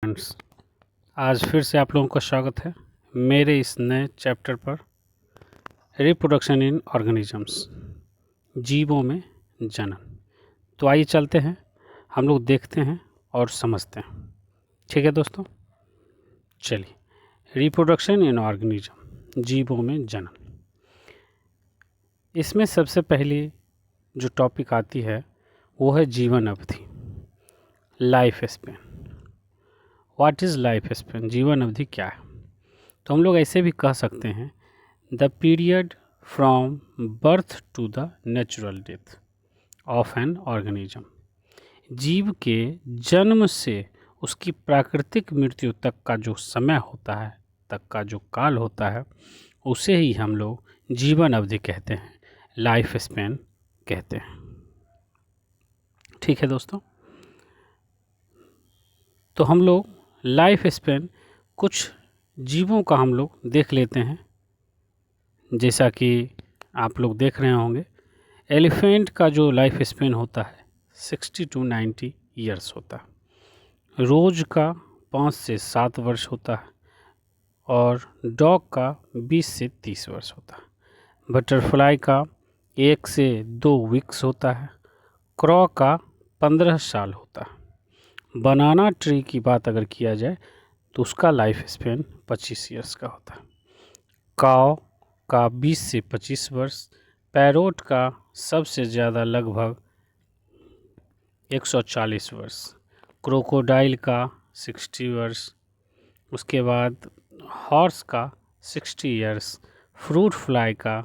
Friends, आज फिर से आप लोगों का स्वागत है मेरे इस नए चैप्टर पर, रिप्रोडक्शन इन ऑर्गेनिजम्स, जीवों में जनन। तो आइए चलते हैं, हम लोग देखते हैं और समझते हैं। ठीक है दोस्तों, चलिए। रिप्रोडक्शन इन ऑर्गेनिज्म, जीवों में जनन। इसमें सबसे पहली जो टॉपिक आती है वो है जीवन अवधि, life span. What is life span, जीवन अवधि क्या है? तो हम लोग ऐसे भी कह सकते हैं, the period from birth to the natural death of an organism. जीव के जन्म से उसकी प्राकृतिक मृत्यु तक का जो समय होता है, तक का जो काल होता है, उसे ही हम लोग जीवन अवधि कहते हैं, लाइफ स्पेन कहते हैं। ठीक है दोस्तों, तो हम लोग लाइफ स्पेन कुछ जीवों का हम लोग देख लेते हैं। जैसा कि आप लोग देख रहे होंगे, एलिफेंट का जो लाइफ स्पेन होता है 60 to 90 ईयर्स होता है। रोज का 5 से 7 वर्ष होता है और डॉग का 20 से 30 वर्ष होता है। बटरफ्लाई का 1 से 2 वीक्स होता है। क्रॉ का 15 साल होता है। बनाना ट्री की बात अगर किया जाए तो उसका लाइफ स्पेन 25 ईयर्स का होता है। काऊ का 20 से 25 वर्ष। पैरोट का सबसे ज़्यादा लगभग 140 वर्ष। क्रोकोडाइल का 60 वर्ष। उसके बाद हॉर्स का 60 ईयर्स। फ्रूट फ्लाई का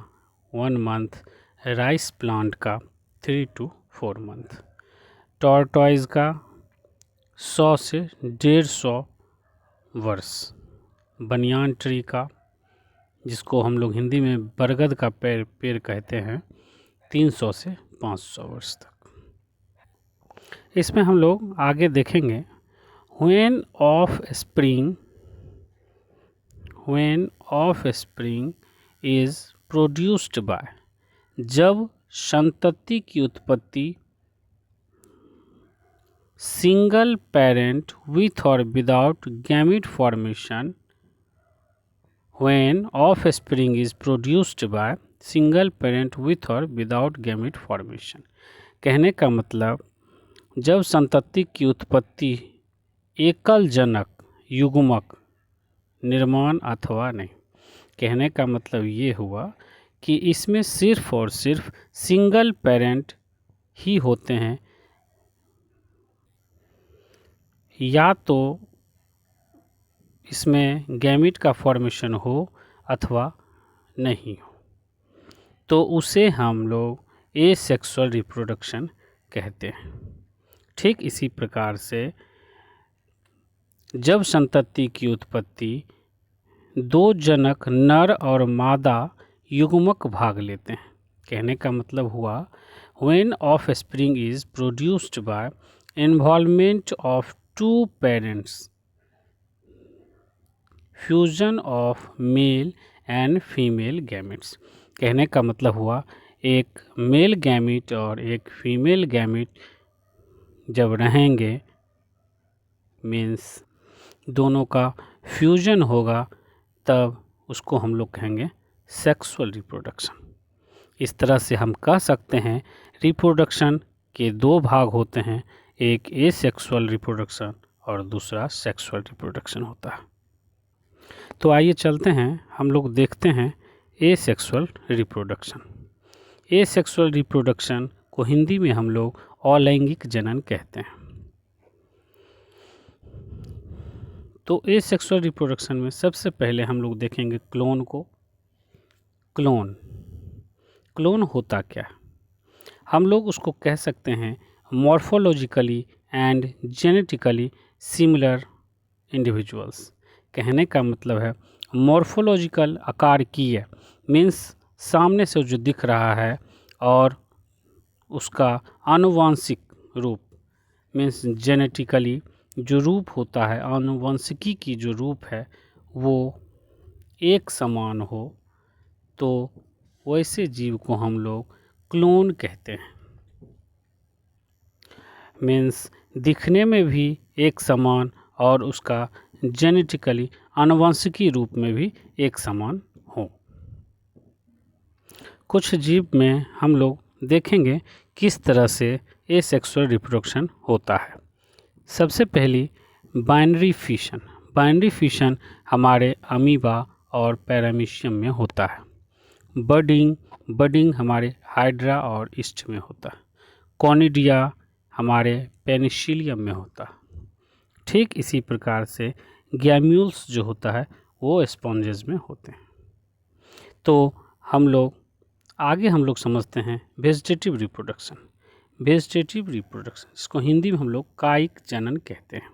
1 मंथ। राइस प्लांट का 3 to 4 मंथ। टॉर्टॉइज का 100 से 150 वर्ष। बनियान ट्री का, जिसको हम लोग हिंदी में बरगद का पेड़ कहते हैं, 300 से 500 वर्ष तक। इसमें हम लोग आगे देखेंगे, when of spring is produced by, जब संतति की उत्पत्ति सिंगल पेरेंट विथ और without gamete formation, when of spring is produced by single parent with और विदाउट गैमीट फॉर्मेशन। कहने का मतलब, जब संतति की उत्पत्ति एकल जनक युग्मक निर्माण अथवा नहीं। कहने का मतलब ये हुआ कि इसमें सिर्फ और सिर्फ सिंगल पेरेंट ही होते हैं, या तो इसमें गैमीट का फॉर्मेशन हो अथवा नहीं हो, तो उसे हम लोग एसेक्सुअल रिप्रोडक्शन कहते हैं। ठीक इसी प्रकार से जब संतति की उत्पत्ति 2 जनक नर और मादा युग्मक भाग लेते हैं। कहने का मतलब हुआ, when of spring is produced by involvement of 2 parents, fusion of male and female gametes. कहने का मतलब हुआ, एक मेल गैमेट और एक फीमेल गैमेट जब रहेंगे, मीन्स दोनों का फ्यूजन होगा, तब उसको हम लोग कहेंगे सेक्सुअल रिप्रोडक्शन। इस तरह से हम कह सकते हैं, रिप्रोडक्शन के 2 भाग होते हैं, एक एसेक्सुअल रिप्रोडक्शन और दूसरा सेक्सुअल रिप्रोडक्शन होता है। तो आइए चलते हैं, हम लोग देखते हैं एसेक्सुअल रिप्रोडक्शन। एसेक्सुअल रिप्रोडक्शन को हिंदी में हम लोग अलैंगिक जनन कहते हैं। तो एसेक्सुअल रिप्रोडक्शन में सबसे पहले हम लोग देखेंगे क्लोन को। क्लोन होता क्या है? हम लोग उसको कह सकते हैं morphologically and genetically similar individuals. कहने का मतलब है, मॉर्फोलॉजिकल आकारकीय मीन्स सामने से जो दिख रहा है, और उसका आनुवांशिक रूप मीन्स जेनेटिकली जो रूप होता है, आनुवंशिकी की जो रूप है, वो एक समान हो, तो वैसे जीव को हम लोग क्लोन कहते हैं। मीन्स दिखने में भी एक समान और उसका जेनेटिकली आनुवंशिकी रूप में भी एक समान हो। कुछ जीव में हम लोग देखेंगे किस तरह से एसेक्सुअल रिप्रोडक्शन होता है। सबसे पहली बाइनरी फिशन। बाइनरी फिशन हमारे अमीबा और पैरामीशियम में होता है। बडिंग हमारे हाइड्रा और ईस्ट में होता है। कॉनिडिया हमारे पेनिसिलियम में होता है। ठीक इसी प्रकार से गैम्यूल्स जो होता है वो स्पॉन्जेस में होते हैं। तो हम लोग समझते हैं वेजिटेटिव रिप्रोडक्शन। वेजिटेटिव रिप्रोडक्शन इसको हिंदी में हम लोग कायिक जनन कहते हैं।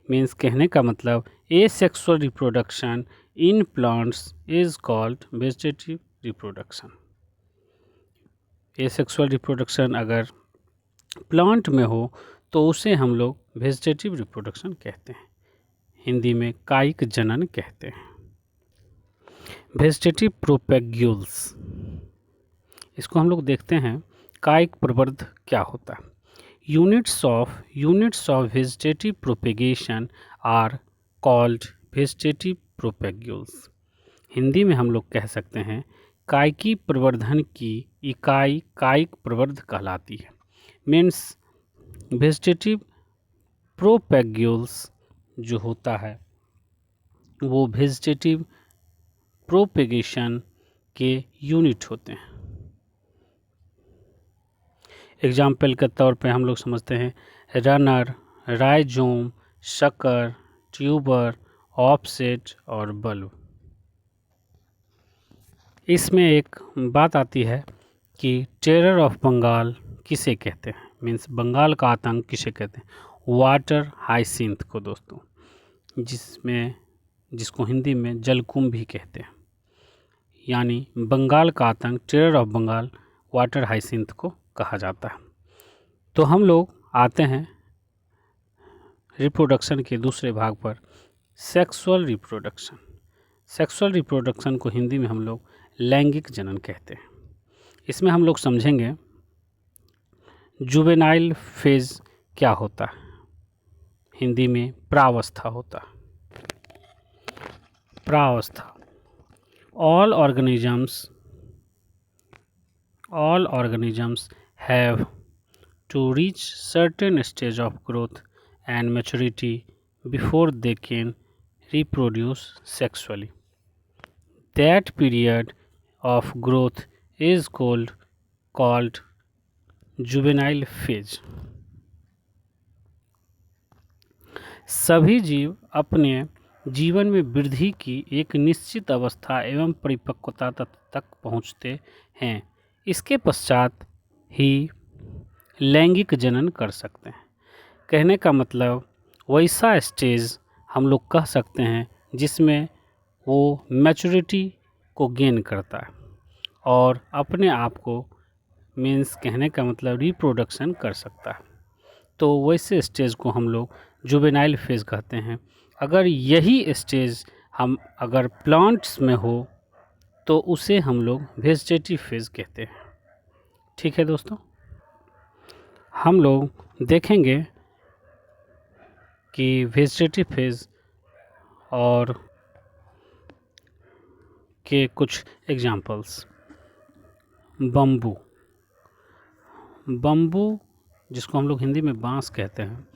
मीन्स कहने का मतलब asexual reproduction in plants is called vegetative reproduction. Asexual reproduction अगर प्लांट में हो तो उसे हम लोग वेजिटेटिव रिप्रोडक्शन कहते हैं, हिंदी में कायिक जनन कहते हैं। वेजिटेटिव प्रोपेग्यूल्स, इसको हम लोग देखते हैं कायिक प्रवर्ध क्या होता है। Units of vegetative propagation are called vegetative propagules. Hindi में हम लोग कह सकते हैं कायिकी प्रवर्धन की इकाई कायिक प्रवर्ध कहलाती है। मीन्स वेजिटेटिव प्रोपेग्यूल्स जो होता है वो वेजिटेटिव प्रोपेगेशन के यूनिट होते हैं। एग्जाम्पल के तौर पे हम लोग समझते हैं रनर, राइजोम, शकर, ट्यूबर, ऑफसेट और बल्ब। इसमें एक बात आती है कि टेरर ऑफ बंगाल किसे कहते हैं, मीन्स बंगाल का आतंक किसे कहते हैं। वाटर हाइसिंथ को दोस्तों, जिसको हिंदी में जलकुंभ भी कहते हैं। यानी बंगाल का आतंक terror of Bengal water hyacinth को कहा जाता है। तो हम लोग आते हैं रिप्रोडक्शन के दूसरे भाग पर, सेक्सुअल रिप्रोडक्शन। सेक्सुअल रिप्रोडक्शन को हिंदी में हम लोग लैंगिक जनन कहते हैं। इसमें हम लोग समझेंगे जुवेनाइल फेज क्या होता है, हिंदी में प्रावस्था होता है। प्रावस्था, all organisms have to reach certain stage of growth and maturity before they can reproduce sexually. That period of growth is called juvenile phase. सभी जीव अपने जीवन में वृद्धि की एक निश्चित अवस्था एवं परिपक्वता तक पहुँचते हैं। इसके पश्चात ही लैंगिक जनन कर सकते हैं। कहने का मतलब वैसा स्टेज हम लोग कह सकते हैं जिसमें वो मैच्योरिटी को गेन करता है और अपने आप को, मीन्स कहने का मतलब रिप्रोडक्शन कर सकता है। तो वैसे स्टेज को हम लोग जुवेनाइल फेज कहते हैं। अगर यही स्टेज अगर प्लांट्स में हो तो उसे हम लोग वेजिटेटिव फेज कहते हैं। ठीक है दोस्तों, हम लोग देखेंगे कि वेजिटेटिव फेज और के कुछ एग्जांपल्स। बम्बू जिसको हम लोग हिंदी में बांस कहते हैं,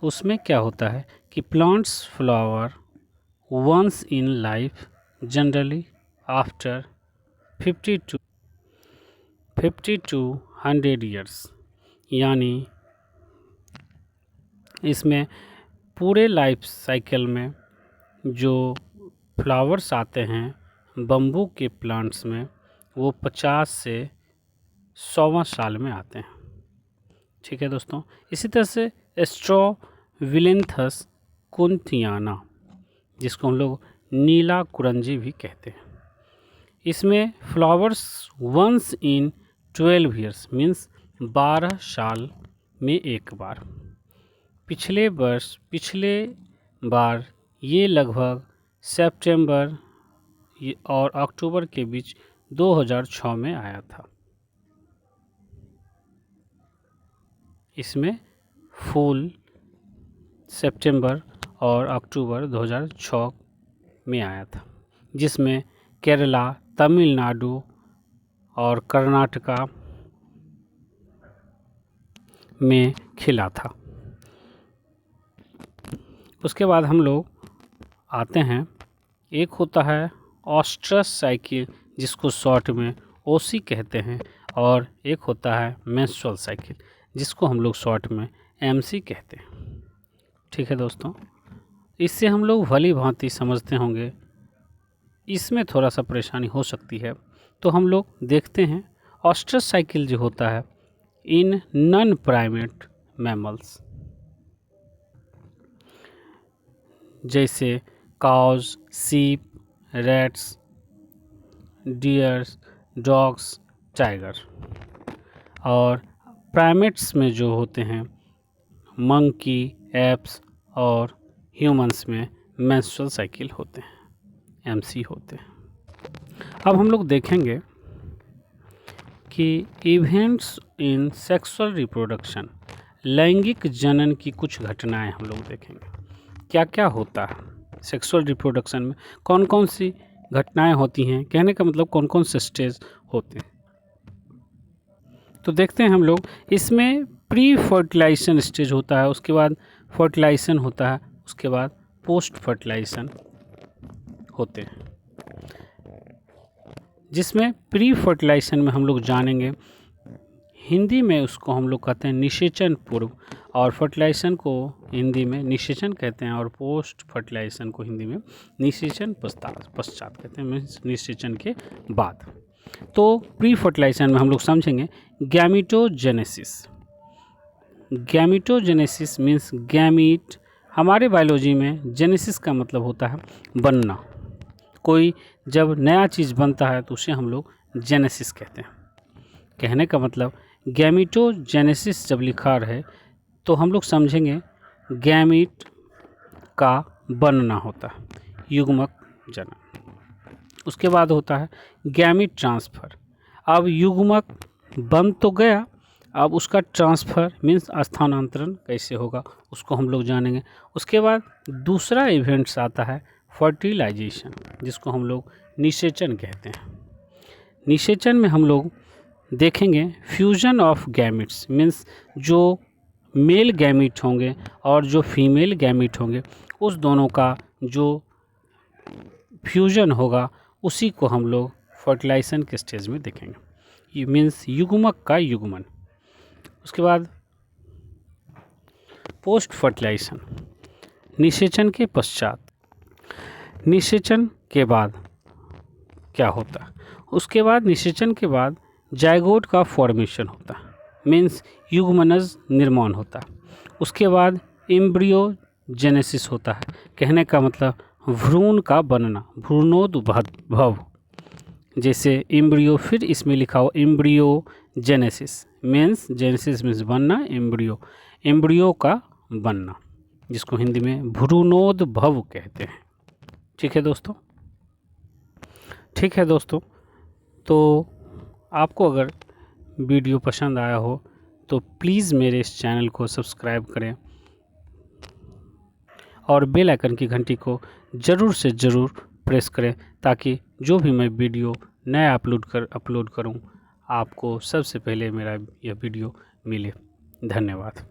उसमें क्या होता है कि plants flower once in life generally after 50 to 100 years. यानी इसमें पूरे लाइफ साइकिल में जो फ्लावर्स आते हैं बम्बू के प्लांट्स में वो 50 से 100 साल में आते हैं। ठीक है दोस्तों, इसी तरह से स्ट्रोविलेंथस कुंथियाना जिसको हम लोग नीला कुरंजी भी कहते हैं, इसमें flowers once in 12 years means 12 साल में एक बार। पिछले बार ये लगभग सितंबर और अक्टूबर के बीच 2006 में आया था। इसमें फूल सितंबर और अक्टूबर 2006 में आया था, जिसमें केरला, तमिलनाडु और कर्नाटका में खिला था। उसके बाद हम लोग आते हैं, एक होता है ऑस्ट्रस साइकिल, जिसको शॉर्ट में ओसी कहते हैं, और एक होता है मेंस्ट्रुअल साइकिल, जिसको हम लोग शॉर्ट में एमसी कहते हैं। ठीक है दोस्तों, इससे हम लोग भली भांति समझते होंगे। इसमें थोड़ा सा परेशानी हो सकती है, तो हम लोग देखते हैं। ऑस्ट्रस साइकिल जो होता है इन नॉन प्राइमेट मैमल्स, जैसे काउज, सीप, रैट्स, डियर्स, डॉग्स, टाइगर, और प्राइमेट्स में जो होते हैं मंकी, एप्स और ह्यूमंस में मेंस्ट्रुअल साइकिल होते हैं, एमसी होते हैं। अब हम लोग देखेंगे कि इवेंट्स इन सेक्सुअल रिप्रोडक्शन, लैंगिक जनन की कुछ घटनाएं हम लोग देखेंगे। क्या क्या होता है सेक्सुअल रिप्रोडक्शन में, कौन कौन सी घटनाएं होती हैं, कहने का मतलब कौन कौन से स्टेज होते हैं। तो देखते हैं हम लोग, इसमें प्री फर्टिलाइजेशन स्टेज होता है, उसके बाद फर्टिलाइजेशन होता है, उसके बाद पोस्ट फर्टिलाइजेशन होते हैं। जिसमें प्री फर्टिलाइजेशन में हम लोग जानेंगे, हिंदी में उसको हम लोग कहते हैं निषेचन पूर्व, और फर्टिलाइजेशन को हिंदी में निषेचन कहते हैं, और पोस्ट फर्टिलाइजेशन को हिंदी में निषेचन पश्चात कहते हैं, मीन्स निषेचन के बाद। तो प्री फर्टिलाइजेशन में हम लोग समझेंगे गैमीटोजेनेसिस। गैमीटोजेनेसिस मीन्स गैमीट, हमारे बायोलॉजी में जेनेसिस का मतलब होता है बनना। कोई जब नया चीज़ बनता है तो उसे हम लोग जेनेसिस कहते हैं। कहने का मतलब गैमीटोजेनेसिस जब लिखा रहे तो हम लोग समझेंगे गैमीट का बनना होता है, युग्मक जनन। उसके बाद होता है गैमीट ट्रांसफ़र। अब युग्मक बन तो गया, अब उसका ट्रांसफ़र मीन्स स्थानांतरण कैसे होगा उसको हम लोग जानेंगे। उसके बाद दूसरा इवेंट्स आता है फर्टिलाइजेशन, जिसको हम लोग निषेचन कहते हैं। निषेचन में हम लोग देखेंगे फ्यूजन ऑफ गैमिट्स, मीन्स जो मेल गैमिट होंगे और जो फीमेल गैमिट होंगे, उस दोनों का जो फ्यूजन होगा उसी को हम लोग फर्टिलाइजेशन के स्टेज में देखेंगे। ये मीन्स युग्मक का युग्मन। उसके बाद पोस्ट फर्टिलाइजेशन, निषेचन के पश्चात। निषेचन के बाद क्या होता है, उसके बाद निषेचन के बाद जाइगोट का फॉर्मेशन होता है, मीन्स युग्मनज निर्माण होता है। उसके बाद एम्ब्रियोजेनेसिस होता है, कहने का मतलब भ्रूण का बनना, भ्रूणोद्भव। जैसे एम्ब्रियो, फिर इसमें लिखा हो एम्ब्रियोजेनेसिस, मीन्स जेनेसिस मीन्स बनना, एम्ब्रियो का बनना, जिसको हिंदी में भ्रूणोद्भव कहते हैं। ठीक है दोस्तों, ठीक है दोस्तों। तो आपको अगर वीडियो पसंद आया हो तो प्लीज़ मेरे इस चैनल को सब्सक्राइब करें और बेल आइकन की घंटी को ज़रूर से ज़रूर प्रेस करें, ताकि जो भी मैं वीडियो नया अपलोड करूं आपको सबसे पहले मेरा यह वीडियो मिले। धन्यवाद।